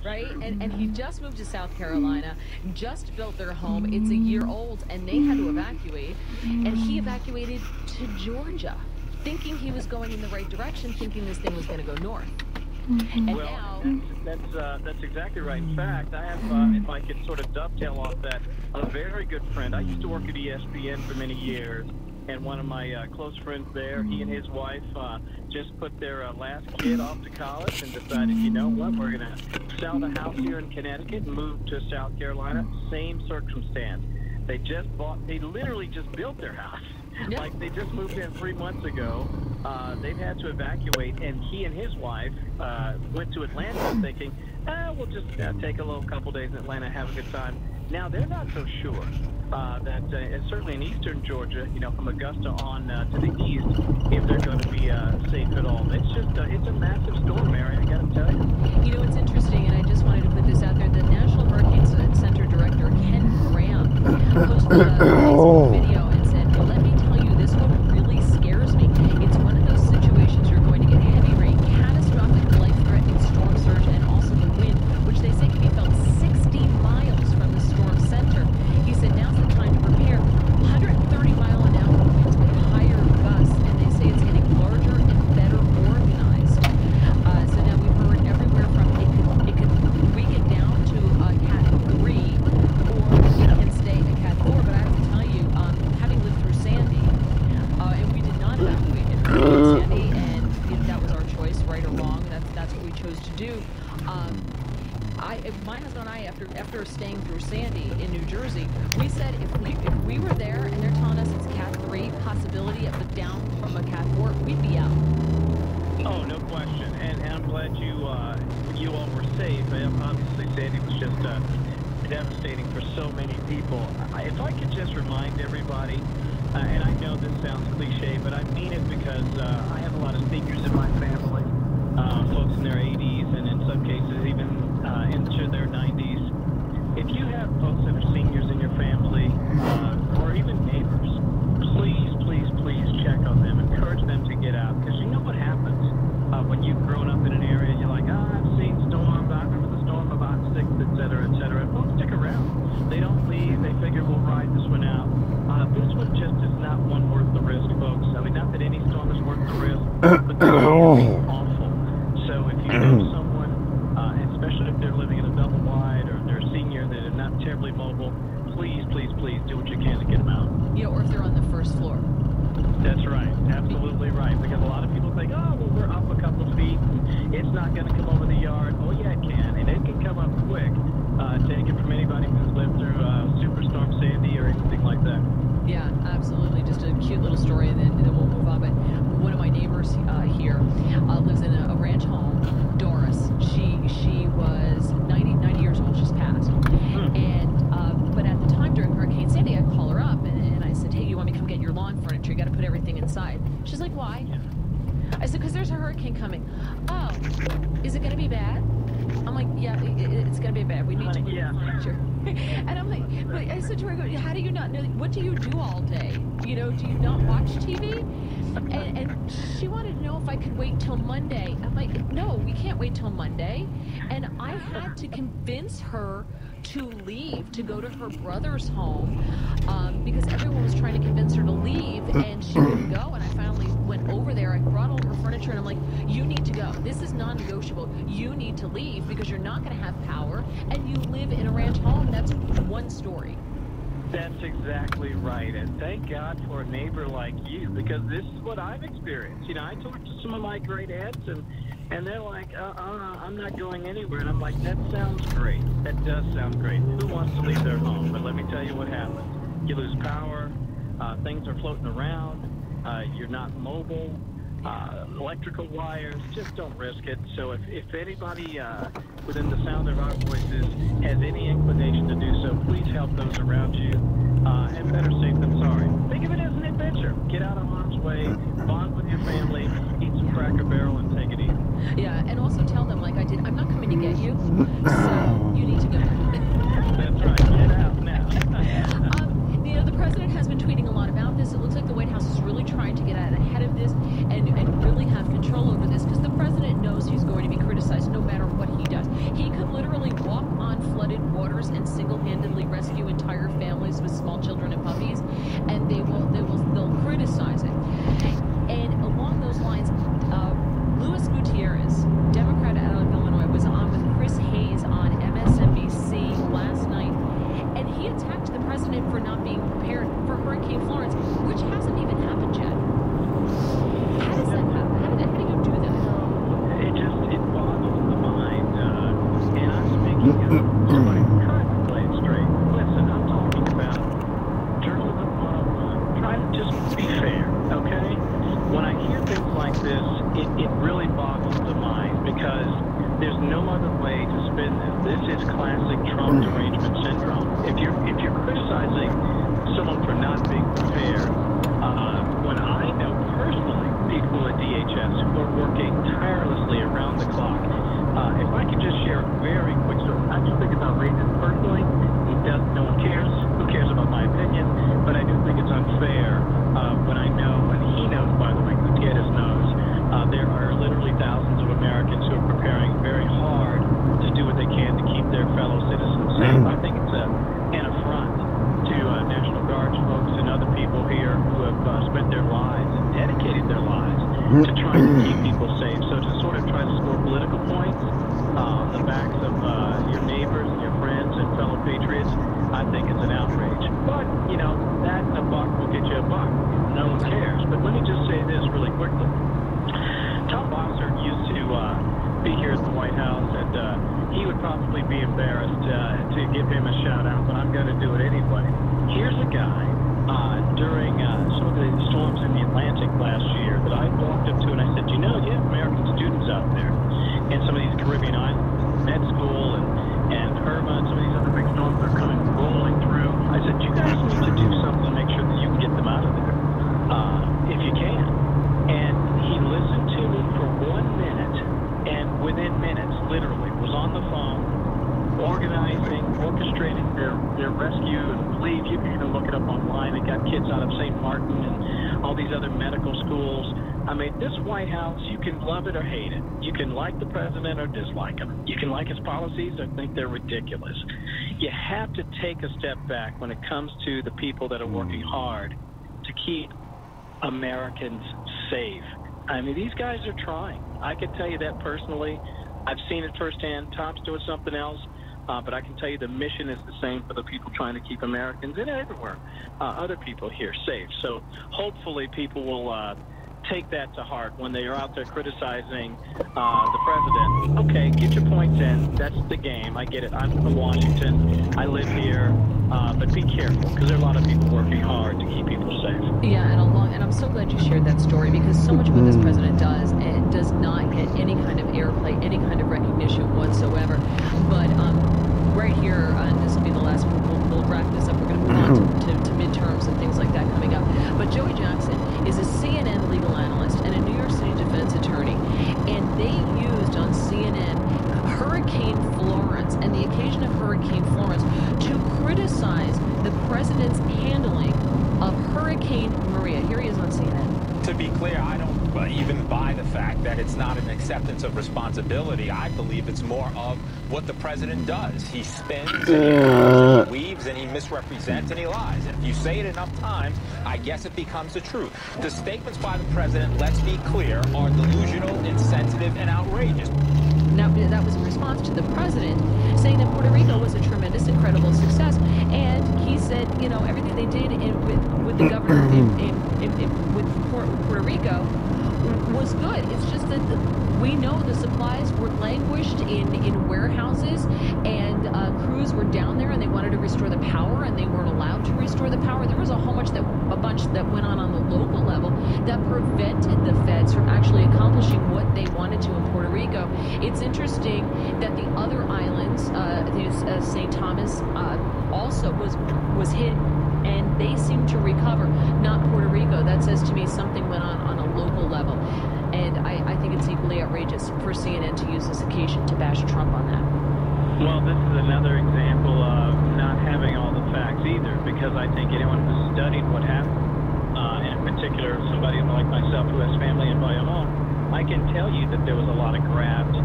right? And he just moved to South Carolina, just built their home. It's a year old, and they had to evacuate. And he evacuated to Georgia, thinking he was going in the right direction, thinking this thing was going to go north. And well, that's exactly right. In fact, I have, if I could sort of dovetail off that, a very good friend. I used to work at ESPN for many years, and one of my close friends there, he and his wife just put their last kid off to college and decided, you know what, we're going to sell the house here in Connecticut and move to South Carolina. Same circumstance. They literally just built their house. Yeah. Like, they just moved in 3 months ago. They've had to evacuate, and he and his wife went to Atlanta thinking, we'll just take a little couple days in Atlanta, have a good time. Now, they're not so sure that, certainly in eastern Georgia, you know, from Augusta on to the east, if they're going to be safe at all. It's just, it's a massive storm, Mary, I got to tell you. You know, it's interesting, and I just wanted to put this out there. The National Hurricane Center Director, Ken Graham, posted a Facebook video and said, let me tell you, this one really scares me. It's one of those situations you're going to get heavy rain, catastrophic, life-threatening storm surge, and also the wind, which they say can be felt 60 miles from the storm center. He said, now's the time to prepare. 130-mile-an-hour winds with higher gusts, and they say it's getting larger and better organized. So now we've heard everywhere from it could weaken down to a Cat 3, or it can stay a Cat 4. But I have to tell you, having lived through Sandy, and we did not evacuate in Sandy, and that was our choice, right or wrong. That's what we chose to do. My husband and I, after staying through Sandy in New Jersey, we said if we were there and they're telling us it's Cat 3, possibility of a down from a Cat 4, we'd be out. Oh, no question. And I'm glad you all were safe. Obviously, Sandy was just devastating for so many people. If I could just remind everybody, and I know this sounds cliche, but I mean it because I have a lot of seniors in my family, folks in their 80s, and in some cases even into their 90s. If you have folks that are seniors in your family, or even neighbors, please, please, please check on them. Encourage them to get out, because you know what happens when you've grown up in an area. You're like, I've seen storms. I remember the storm of '06, et cetera, et cetera. Folks stick around. They don't leave. They figure we'll ride this one out. This one just is not one worth the risk, folks. I mean, not that any storm is worth the risk, but they're awful. So if you know someone, especially if they're living in a double wide or they're a senior that are not terribly mobile, please, please, please do what you can to get them out. Yeah, or if they're on the first floor. That's right. Absolutely right. Because a lot of people think, oh, well, we're up a couple of feet. It's not going to come over the yard. Oh, yeah, it can. And it can come up quick. Take it from anybody who's lived through Superstorm Sandy or anything like that. Yeah, absolutely. Just a cute little story, and then we'll move on. But one of my neighbors here lives in a ranch home, Doris. She was 90 years old. She's passed. And but at the time during Hurricane Sandy, I call her up and I said, hey, you want me to come get your lawn furniture? You got to put everything inside. She's like, why? I said, because there's a hurricane coming. Oh, is it going to be bad? I'm like, yeah, it's going to be bad. We need to move the furniture. And I'm like, but I said to her, how do you not know? What do you do all day? You know, do you not watch TV? And she wanted to know if I could wait till Monday. I'm like, no, we can't wait till Monday. And I had to convince her to leave, to go to her brother's home, because everyone was trying to convince her to leave, and she wouldn't go. And I finally went over there. I brought all her furniture, and I'm like, you need to go. This is non-negotiable. You need to leave because you're not going to have power, and you live in a ranch home. That's one story. That's exactly right, and thank God for a neighbor like you, because this is what I've experienced. You know, I talked to some of my great aunts, and they're like, I'm not going anywhere. And I'm like, that sounds great. That does sound great. Who wants to leave their home? But let me tell you what happens. You lose power, things are floating around, you're not mobile, electrical wires, just don't risk it. So if anybody within the sound of our voices has any inclination to do so, please help those around you. And better safe than sorry. Think of it as an adventure. Get out of harm's way, bond with your family, eat some Cracker Barrel, and take it easy. Yeah, and also tell them, like I did, I'm not coming to get you, so you need to go. That's right. Get out now. You know, the president has been tweeting a lot about this. It looks like the White House is really trying to get out ahead of this and really have control over this, because the president knows he's going to be criticized no matter what he does. He could cars and single-handedly rescue entire families with small children and puppies, and they'll criticize it. And along those lines, Luis Gutierrez, Democrat out of Illinois, was on with Chris Hayes on MSNBC last night, and he attacked the president for not being prepared for Hurricane Florence, which hasn't even happened yet. How does that happen? How do you do that? It boggles the mind, and I'm speaking of somebody who tried to play it straight. Listen, I'm talking about journalism 101. Try to just be fair, okay? When I hear things like this, it really boggles the mind, because there's no other way to spin this. This is classic Trump derangement syndrome. If you're criticizing someone for not being prepared, when I know personally people at DHS who are working tirelessly around the clock, if I could just share a very quick story. I just think it's outrageous personally. No one cares. Who cares about my opinion? But I do think it's unfair when I know, and he knows, by the way, Gutierrez knows, there are literally thousands of Americans who are preparing very hard to do what they can to keep their fellow citizens safe. I think it's an affront to National Guard folks and other people here who have spent their lives and dedicated their lives to trying to keep people safe. So to sort of try to score political points on the backs of your neighbors and your friends and fellow patriots, I think it's an outrage. But, you know, that a buck will get you a buck. No one cares. But let me just say this really quickly. Tom Bossert used to be here at the White House, and he would probably be embarrassed to give him a shout-out, but I'm going to do it anyway. Here's a guy during some of the storms in the Atlantic last year that I walked up to and I said, you know, you have American students out there in some of these Caribbean islands, med school and Irma and some of these other big storms that are coming rolling through. I said, you guys need to do something to make sure that you can get them out of there, if you can. And he listened to me for 1 minute, and within minutes, literally, was on the phone, organizing, orchestrating their rescue and relief. You can even look it up online. They got kids out of St. Martin and all these other medical schools. I mean, this White House, you can love it or hate it. You can like the president or dislike him. You can like his policies or think they're ridiculous. You have to take a step back when it comes to the people that are working hard to keep Americans safe. I mean, these guys are trying. I can tell you that personally. I've seen it firsthand. Tom's doing something else, but I can tell you the mission is the same for the people trying to keep Americans and everywhere, other people here safe. So hopefully people will take that to heart when they are out there criticizing the president. Okay, get your points in. That's the game. I get it. I'm from Washington. I live here. But be careful, because there are a lot of people working hard to keep people safe. Yeah, and I'm so glad you shared that story, because so much of what this president does and does not get any kind of airplay, any kind of recognition whatsoever. But right here, and this will be the last one, we'll wrap this up. We're going to move on to midterms and things like that coming up. But Joey Jackson is a CNN legal analyst and a New York City defense attorney, and they used on CNN Hurricane Florence and the occasion of Hurricane Florence to criticize the president's handling of Hurricane Maria. Here he is on CNN. To be clear, I don't even buy the fact that it's not an acceptance of responsibility. I believe it's more of what the president does. He spins, and he weaves, and he misrepresents, and he lies. And if you say it enough times, I guess it becomes the truth. The statements by the president, let's be clear, are delusional, insensitive, and outrageous. Now, that was in response to the president saying that Puerto Rico was a tremendous, incredible success. And he said, you know, everything they did with the governor with Puerto Rico was good. It's just that we know the supplies were languished in warehouses, and crews were down there, and they wanted to restore the power, and they weren't allowed to restore the power. There was a bunch that went on the local level that prevented the feds from actually accomplishing what they wanted to in Puerto Rico. It's interesting that the other islands, St. Thomas, also was hit, and they seem to recover, not Puerto Rico. That says to me something went on a local level. And I think it's equally outrageous for CNN to use this occasion to bash Trump on that. Well, this is another example of not having all the facts either, because I think anyone who's studied what happened, and in particular somebody like myself who has family in Bayamon, I can tell you that there was a lot of grabbed